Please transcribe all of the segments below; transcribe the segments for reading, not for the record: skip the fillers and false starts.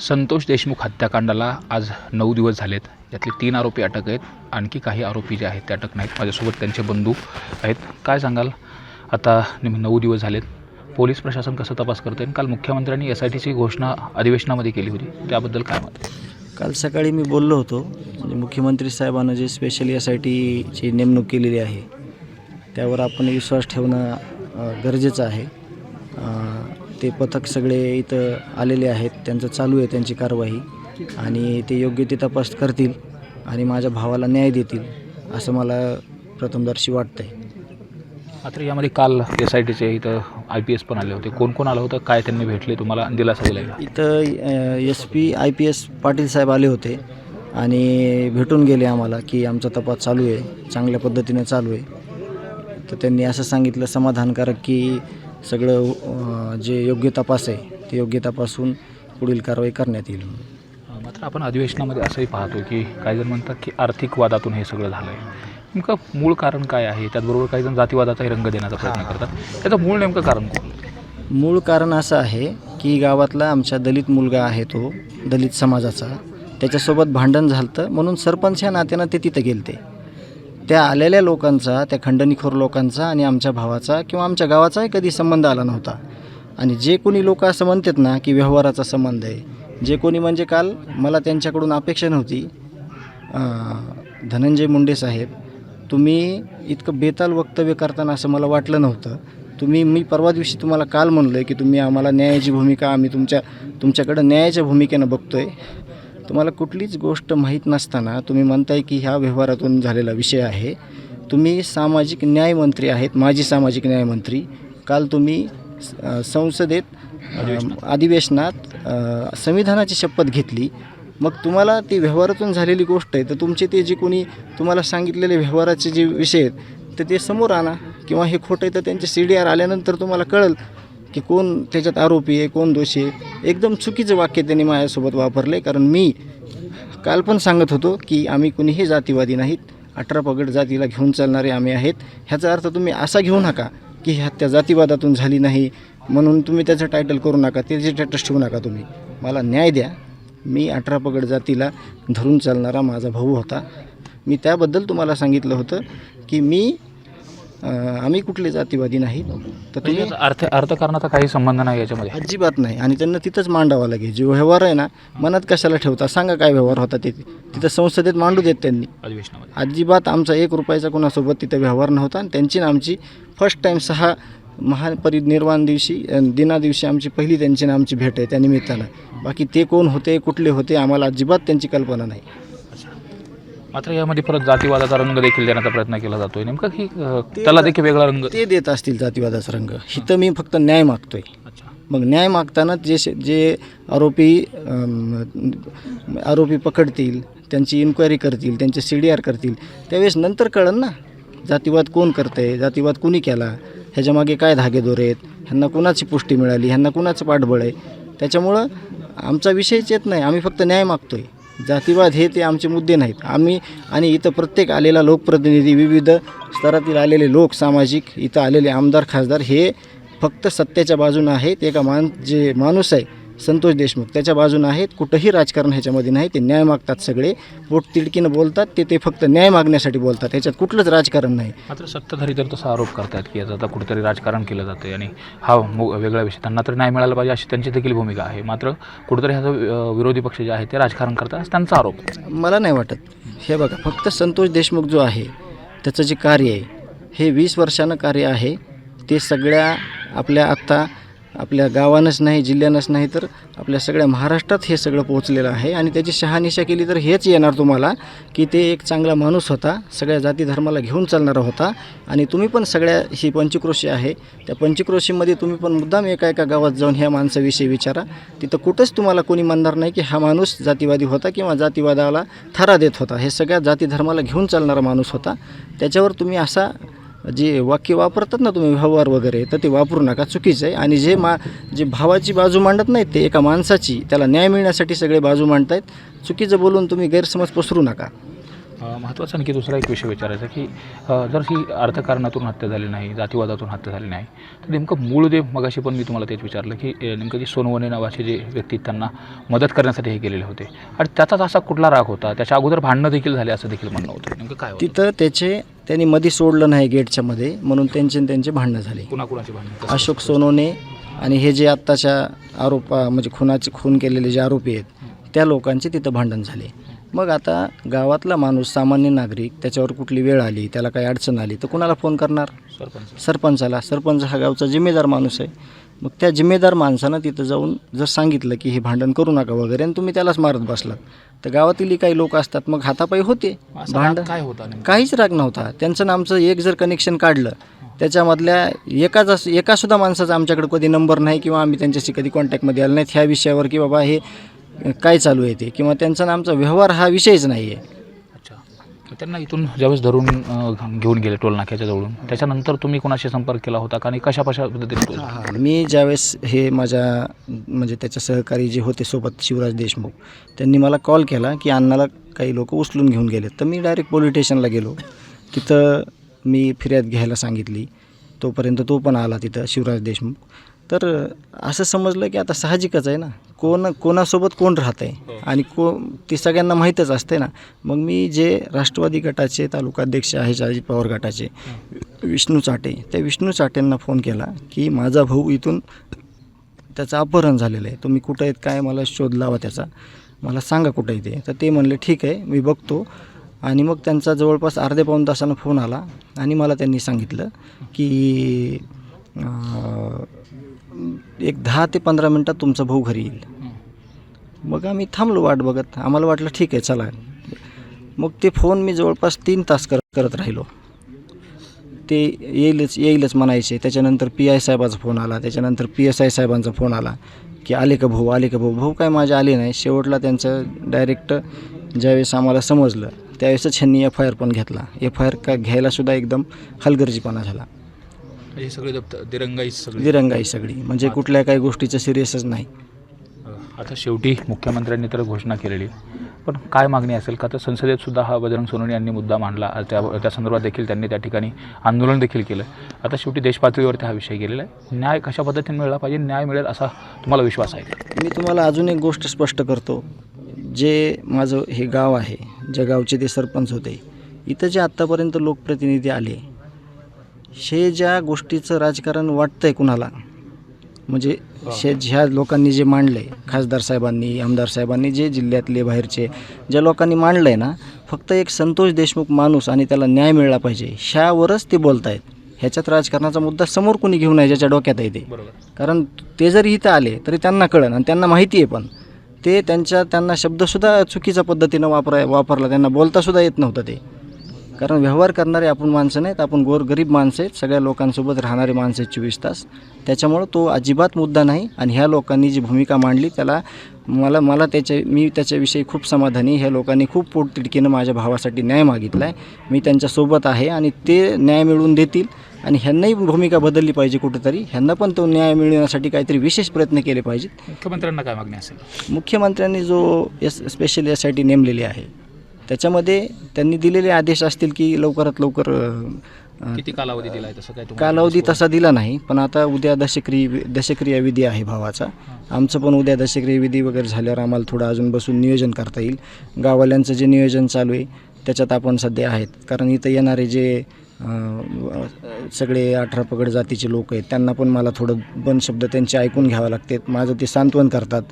संतोष देशमुख हत्याकांडाला आज 9 दिवस झालेत. यातले 3 आरोपी अटक आहेत. आणखी काही आरोपी जे आहेत ते अटक नाहीत. माझ्यासोबत त्यांचे बंधू आहेत. काय सांगाल, आता 9 दिवस झालेत, पोलीस प्रशासन कसं तपास करते? काल मुख्यमंत्र्यांनी SITची घोषणा अधिवेशनामध्ये केली होती, त्याबद्दल काय मत? काल सकाळी मी बोललो होतो, म्हणजे मुख्यमंत्री साहेबांना जे स्पेशल SITची नेमणूक केलेली आहे त्यावर आपण विश्वास ठेवणं गरजेचं आहे. ते पथक सगळे इथं आलेले आहेत, त्यांचं चालू आहे त्यांची कारवाई, आणि ते योग्य ते तपास करतील आणि माझ्या भावाला न्याय देतील असं मला प्रथमदर्शी वाटतं आहे. मात्र यामध्ये काल SITचे इथं IPS पण आले होते. कोण कोण आलं होतं, काय त्यांनी भेटले, तुम्हाला दिलासा दिला? इथं SP IPS पाटील साहेब आले होते आणि भेटून गेले आम्हाला की आमचा तपास चालू आहे, चांगल्या पद्धतीने चालू आहे. तर त्यांनी असं सांगितलं समाधानकारक की सगळं जे योग्य तपास आहे ते योग्य तपासून पुढील कारवाई करण्यात येईल. मात्र आपण अधिवेशनामध्ये असंही पाहतो की काही जण म्हणतात की आर्थिक वादातून हे सगळं झालं आहे. नेमकं मूळ कारण काय आहे? त्याचबरोबर काही जण जातीवादाचाही रंग देण्याचा प्रयत्न करतात. त्याचं मूळ नेमकं कारण कोण? मूळ कारण असं आहे की गावातला आमच्या दलित मुलगा आहे, तो दलित समाजाचा, त्याच्यासोबत भांडण झालं म्हणून सरपंच ह्या नात्यानं ते तिथं गेलते. त्या आलेल्या लोकांचा, त्या खंडणीखोर लोकांचा आणि आमच्या भावाचा किंवा आमच्या गावाचाही कधी संबंध आला नव्हता. आणि जे कोणी लोक असं म्हणतात ना की व्यवहाराचा संबंध आहे, जे कोणी म्हणजे काल मला त्यांच्याकडून अपेक्षा नव्हती. धनंजय मुंडे साहेब, तुम्ही इतकं बेताल वक्तव्य करताना असं मला वाटलं नव्हतं. मी परवा दिवशी तुम्हाला काल म्हणलो आहे की तुम्ही आम्हाला न्यायाची भूमिका, आम्ही तुमच्याकडं न्यायाच्या भूमिकेनं बघतो आहे. तुम्हाला कुठलीच गोष्ट माहीत नसताना तुम्ही म्हणताय की ह्या व्यवहारातून झालेला विषय आहे. तुम्ही सामाजिक न्यायमंत्री आहेत, माजी सामाजिक न्यायमंत्री. काल तुम्ही संसदेत अधिवेशनात संविधानाची शपथ घेतली. मग तुम्हाला ती व्यवहारातून झालेली गोष्ट आहे, तर तुमचे ते जे कोणी तुम्हाला सांगितलेले व्यवहाराचे जे विषय आहेत तर ते समोर आणा, किंवा हे खोटं आहे तर त्यांचे CDR आल्यानंतर तुम्हाला कळेल की कोण त्याच्यात आरोपी आहे, कोण दोषी आहे. एकदम चुकीचं वाक्य त्यांनी माझ्यासोबत वापरलं आहे. कारण मी काल पण सांगत होतो की आम्ही कुणीही जातीवादी नाहीत, 18 पगड जातीला घेऊन चालणारे आम्ही आहेत. ह्याचा अर्थ तुम्ही असा घेऊ नका की ह्या त्या जातीवादातून झाली नाही म्हणून तुम्ही त्याचं टायटल करू नका, त्याचे स्टेटस ठेवू नका. तुम्ही मला न्याय द्या. मी 18 पगड जातीला धरून चालणारा माझा भाऊ होता. मी त्याबद्दल तुम्हाला सांगितलं होतं की आम्ही कुठले जातीवादी नाहीत. तर तुम्ही अर्थकारणाचा काही संबंध नाही याच्यामध्ये? अजिबात नाही. आणि त्यांना तिथंच मांडावं लागेल. जे व्यवहार आहे ना, मनात कशाला ठेवता, सांगा काय व्यवहार होता ते तिथं संसदेत मांडू देत त्यांनी अधिवेशनामध्ये. अजिबात आमचा 1 रुपयाचा कोणासोबत तिथं व्यवहार नव्हता. आणि त्यांची ना आमची फर्स्ट टाईम 6 महापरिनिर्वाण दिनादिवशी आमची पहिली त्यांची ना आमची भेट आहे त्या निमित्तानं. बाकी ते कोण होते, कुठले होते, आम्हाला अजिबात त्यांची कल्पना नाही. मात्र यामध्ये परत जातीवादाचा रंग देखील देण्याचा प्रयत्न केला जातोय. नेमकं की त्याला देखील वेगळा रंग ते देत असतील जातीवादाचा रंग. इथं मी फक्त न्याय मागतोय. मग न्याय मागताना जे आरोपी पकडतील, त्यांची इन्क्वायरी करतील, त्यांचे CDR करतील, त्यावेळेस नंतर कळेल ना जातीवाद कोण करतंय, जातीवाद कुणी केला, ह्याच्यामागे काय धागेदोरे आहेत, ह्यांना कुणाची पुष्टी मिळाली, ह्यांना कुणाचं पाठबळ आहे. त्याच्यामुळं आमचा विषयच येत नाही. आम्ही फक्त न्याय मागतोय. जातीवाद हे ते आमचे मुद्दे नाहीत. आणि इथं प्रत्येक आलेला लोकप्रतिनिधी, विविध स्तरातील आलेले लोक, सामाजिक इथं आलेले आमदार, खासदार हे फक्त सत्याच्या बाजूनं आहेत. जे माणूस आहे संतोष देशमुख त्याच्या बाजूनं आहेत. कुठंही राजकारण ह्याच्यामध्ये नाही. ते न्याय मागतात. सगळे पोट तिडकीनं बोलतात. ते फक्त न्याय मागण्यासाठी बोलतात. ह्याच्यात कुठलंच राजकारण नाही. मात्र सत्ताधारी तर तसा आरोप करतात की याचा आता कुठेतरी राजकारण केलं जातं आणि हा वेगळा विषय, त्यांना तर न्याय मिळाला पाहिजे अशी त्यांची देखील भूमिका आहे. मात्र कुठेतरी ह्याचा विरोधी पक्ष जे आहे ते राजकारण करतात असं त्यांचा आरोप. मला नाही वाटत. हे बघा, फक्त संतोष देशमुख जो आहे त्याचं जे कार्य आहे हे 20 वर्षानं कार्य आहे. ते सगळ्या आपल्या गावानंच नाही, जिल्ह्यानंच नाही, तर आपल्या सगळ्या महाराष्ट्रात हे सगळं पोहोचलेलं आहे. आणि त्याची शहानिशा केली तर हेच येणार तुम्हाला की ते एक चांगला माणूस होता, सगळ्या जाती धर्माला घेऊन चालणारा होता. आणि तुम्ही पण सगळ्या ही पंचक्रोशी आहे, त्या पंचक्रोशीमध्ये तुम्ही पण मुद्दाम एका गावात जाऊन ह्या माणसाविषयी विचारा. तिथं कुठंच तुम्हाला कोणी म्हणणार नाही की हा माणूस जातीवादी होता किंवा जातीवादाला थारा देत होता. हे सगळ्या जाती धर्माला घेऊन चालणारा माणूस होता. त्याच्यावर तुम्ही असा जे वाक्य वापरतात ना तुम्ही, व्यवहार वगैरे, तर ते वापरू नका. चुकीचं आहे. आणि जे भावाची बाजू मांडत नाहीत ते एका माणसाची, त्याला न्याय मिळण्यासाठी सगळे बाजू मांडत आहेत. चुकीचं बोलून तुम्ही गैरसमज पसरू नका. महत्त्वाचा आणखी दुसरा एक विषय विचारायचा की जर ही अर्थकारणातून हत्या झाली नाही, जातीवादातून हत्या झाली नाही, तर नेमकं मूळ जे मगाशी पण मी तुम्हाला तेच विचारलं की नेमकं जे सोनवणे नावाचे जे व्यक्ती त्यांना मदत करण्यासाठी हे गेलेले होते आणि त्याचाच असा कुठला राग होता, त्याच्या अगोदर भांडणं देखील झाले असं देखील म्हणणं होतं, नेमकं काय होतं? तिथं त्यांनी मध्ये सोडलं नाही गेटच्या मध्ये, म्हणून त्यांचे भांडणं झाले. कुणाकुणाची भांडणं? अशोक सोनवणे आणि हे जे आत्ताच्या म्हणजे खून केलेले जे आरोपी आहेत त्या लोकांचे तिथं भांडण झाले. मग आता गावातला माणूस, सामान्य नागरिक, त्याच्यावर कुठली वेळ आली, त्याला काही अडचण आली तर कुणाला फोन करणार? सरपंचाला. सरपंच हा गावचा जिम्मेदार माणूस आहे. मग त्या जिम्मेदार माणसानं तिथं जाऊन जर सांगितलं की हे भांडण करू नका वगैरे आणि तुम्ही त्यालाच मारत बसलात, तर गावातील काही लोक असतात मग हातापायी होते भांडण. काय होतं? काहीच राग नव्हता. त्यांचं आणि आमचं एक जर कनेक्शन काढलं, त्याच्यामधल्या एकासुद्धा माणसाचा आमच्याकडे कधी नंबर नाही किंवा आम्ही त्यांच्याशी कधी कॉन्टॅक्टमध्ये आलो नाहीत ह्या विषयावर की बाबा हे काय चालू आहे ते, किंवा त्यांचा आणि आमचा व्यवहार हा विषयच नाही आहे. अच्छा. त्यांना इथून ज्यावेळेस धरून घेऊन गेले टोल नाक्याच्या जवळून, त्याच्यानंतर तुम्ही कोणाशी संपर्क केला होता का आणि कशा पद्धतीने? मी ज्यावेळेस हे माझ्या म्हणजे त्याच्या सहकारी जे होते सोबत शिवराज देशमुख, त्यांनी मला कॉल केला की अण्णाला काही लोक उचलून घेऊन गेलेत, तर मी डायरेक्ट पोलीस स्टेशनला गेलो. तिथं मी फिर्याद घ्यायला सांगितली. तोपर्यंत तो पण आला तिथं शिवराज देशमुख. तर असं समजलं की आता साहजिकच आहे ना, कोणासोबत कोण राहतं आहे आणि ती सगळ्यांना माहीतच असते ना. मग मी जे राष्ट्रवादी गटाचे तालुकाध्यक्ष आहे अजित पवार गटाचे विष्णू चाटे, त्या विष्णू चाटेंना फोन केला की माझा भाऊ इथून त्याचं अपहरण झालेलं आहे, तुम्ही कुठं आहेत, काय मला शोध लावा त्याचा, मला सांगा कुठं आहे ते. तर ते म्हणले ठीक आहे मी बघतो. आणि मग त्यांचा जवळपास अर्ध्या पाऊण तासानं फोन आला आणि मला त्यांनी सांगितलं की एक 10 ते 15 मिनटात तुमचा भाऊ घरी येईल. मग आम्ही थांबलो वाट बघत. आम्हाला वाटलं ठीक आहे चला. मग ते फोन मी जवळपास 3 तास करत राहिलो. ते येईलच म्हणायचे. त्याच्यानंतर PI साहेबाचा फोन आला, त्याच्यानंतर PSI साहेबांचा फोन आला की आले का भाऊ, आले का भाऊ. भाऊ काय माझे आले नाही. शेवटला त्यांचं डायरेक्ट ज्यावेळेस आम्हाला समजलं त्यावेळेसच ह्यांनी FIR पण घेतला. FIR का घ्यायलासुद्धा एकदम हलगर्जीपणा झाला. हे सगळे दिरंगाई सगळी, म्हणजे कुठल्या काही गोष्टीचं सिरियसच नाही. आता शेवटी मुख्यमंत्र्यांनी तर घोषणा केलेली, पण काय मागणी असेल का? तर संसदेत सुद्धा हा बजरंग सोनवणे यांनी मुद्दा मांडला, त्या संदर्भात देखील त्यांनी त्या ठिकाणी आंदोलन देखील केलं. आता शेवटी देशपातळीवरती हा विषय गेलेला आहे. न्याय कशा पद्धतीने मिळाला पाहिजे, न्याय मिळेल असा तुम्हाला विश्वास आहे? मी तुम्हाला अजून एक गोष्ट स्पष्ट करतो. जे माझं हे गाव आहे, ज्या गावचे ते सरपंच होते, इथं जे आत्तापर्यंत लोकप्रतिनिधी आले, हे ज्या गोष्टीचं राजकारण वाटतं आहे कुणाला, म्हणजे ह्या लोकांनी जे मांडलं आहे, खासदार साहेबांनी, आमदार साहेबांनी, जे जिल्ह्यातले बाहेरचे ज्या लोकांनी मांडलं आहे ना, फक्त एक संतोष देशमुख माणूस आणि त्याला न्याय मिळाला पाहिजे ह्यावरच ते बोलत आहेत. ह्याच्यात राजकारणाचा मुद्दा समोर कोणी घेऊन आहे ज्याच्या डोक्यात आहे ते. कारण ते जरी इथं आले तरी त्यांना कळलं आणि त्यांना माहिती आहे, पण ते त्यांना शब्दसुद्धा चुकीच्या पद्धतीनं वापरला. त्यांना बोलतासुद्धा येत नव्हतं ते. कारण व्यवहार करणारे आपण माणसं नाहीत, आपण गोरगरीब माणसं आहेत, सगळ्या लोकांसोबत राहणारे माणसं आहेत 24 तास. त्याच्यामुळं तो अजिबात मुद्दा नाही. आणि ह्या लोकांनी जी भूमिका मांडली त्याला मी त्याच्याविषयी खूप समाधानी. ह्या लोकांनी खूप पोटतिडकीनं माझ्या भावासाठी न्याय मागितला आहे. मी त्यांच्यासोबत आहे आणि ते न्याय मिळवून देतील. आणि ह्यांनाही भूमिका बदलली पाहिजे कुठेतरी. ह्यांना पण तो न्याय मिळवण्यासाठी काहीतरी विशेष प्रयत्न केले पाहिजेत. मुख्यमंत्र्यांना काय मागणी असेल? मुख्यमंत्र्यांनी जो स्पेशल यासाठी नेमलेली आहे त्याच्यामध्ये त्यांनी दिलेले आदेश असतील की लवकरात लवकर. किती कालावधी दिला आहे तसं काय? कालावधी तसा दिला नाही, पण आता उद्या दशक्रिया विधी आहे भावाचा. आमचं पण उद्या दशक्रिया विधी वगैरे झाल्यावर आम्हाला थोडं अजून बसून नियोजन करता येईल. गाववाल्यांचं जे नियोजन चालू आहे त्याच्यात आपण सध्या आहेत. कारण इथं येणारे जे सगळे 18 पगड जातीचे लोक आहेत त्यांना पण मला थोडं बनशब्द त्यांचे ऐकून घ्यावं लागतात. माझं ते सांत्वन करतात,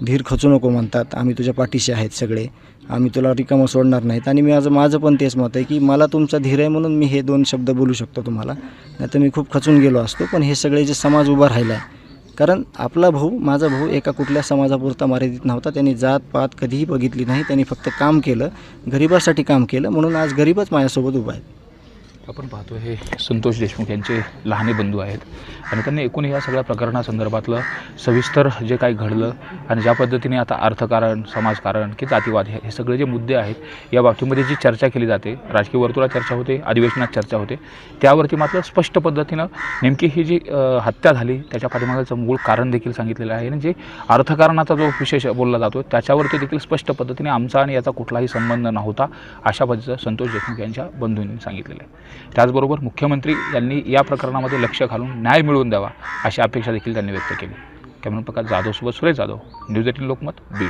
धीर खचू नको म्हणतात, आम्ही तुझ्या पाठीशी आहेत सगळे, आम्ही तुला रिकामं सोडणार नाहीत. आणि माझं पण तेच मत आहे की मला तुमचा धीर आहे म्हणून मी हे 2 शब्द बोलू शकतो तुम्हाला, नाही तर मी खूप खचून गेलो असतो. पण हे सगळे जे समाज उभा राहिला आहे, कारण आपला भाऊ, माझा भाऊ एका कुठल्या समाजापुरता मर्यादित नव्हता. त्यांनी जातपात कधीही बघितली नाही. त्यांनी फक्त काम केलं, गरिबासाठी काम केलं, म्हणून आज गरीबच माझ्यासोबत उभा आहे. आपण पाहतो हे संतोष देशमुख यांचे लहाने बंधू आहेत आणि त्यांनी एकूण या सगळ्या प्रकरणासंदर्भातलं सविस्तर जे काही घडलं आणि ज्या पद्धतीने आता अर्थकारण, समाजकारण की जातीवाद हे सगळे जे मुद्दे आहेत या बाबतीमध्ये जी चर्चा केली जाते, राजकीय वर्तुळात चर्चा होते, अधिवेशनात चर्चा होते, त्यावरती मात्र स्पष्ट पद्धतीनं नेमकी ही जी हत्या झाली त्याच्या पाठीमागचं मूळ कारण देखील सांगितलेलं आहे आणि जे अर्थकारणाचा जो विशेष बोलला जातो त्याच्यावरती देखील स्पष्ट पद्धतीने आमचा आणि याचा कुठलाही संबंध नव्हता अशा पद्धतीचं संतोष देशमुख यांच्या बंधूंनी सांगितलेलं आहे. त्याचबरोबर मुख्यमंत्री यांनी या प्रकरणामध्ये लक्ष घालून न्याय मिळवून द्यावा अशी अपेक्षा देखील त्यांनी व्यक्त केली. कॅमेरामन प्रकाश जाधवसोबत सुरेश जाधव, न्यूज 18 लोकमत, बीड.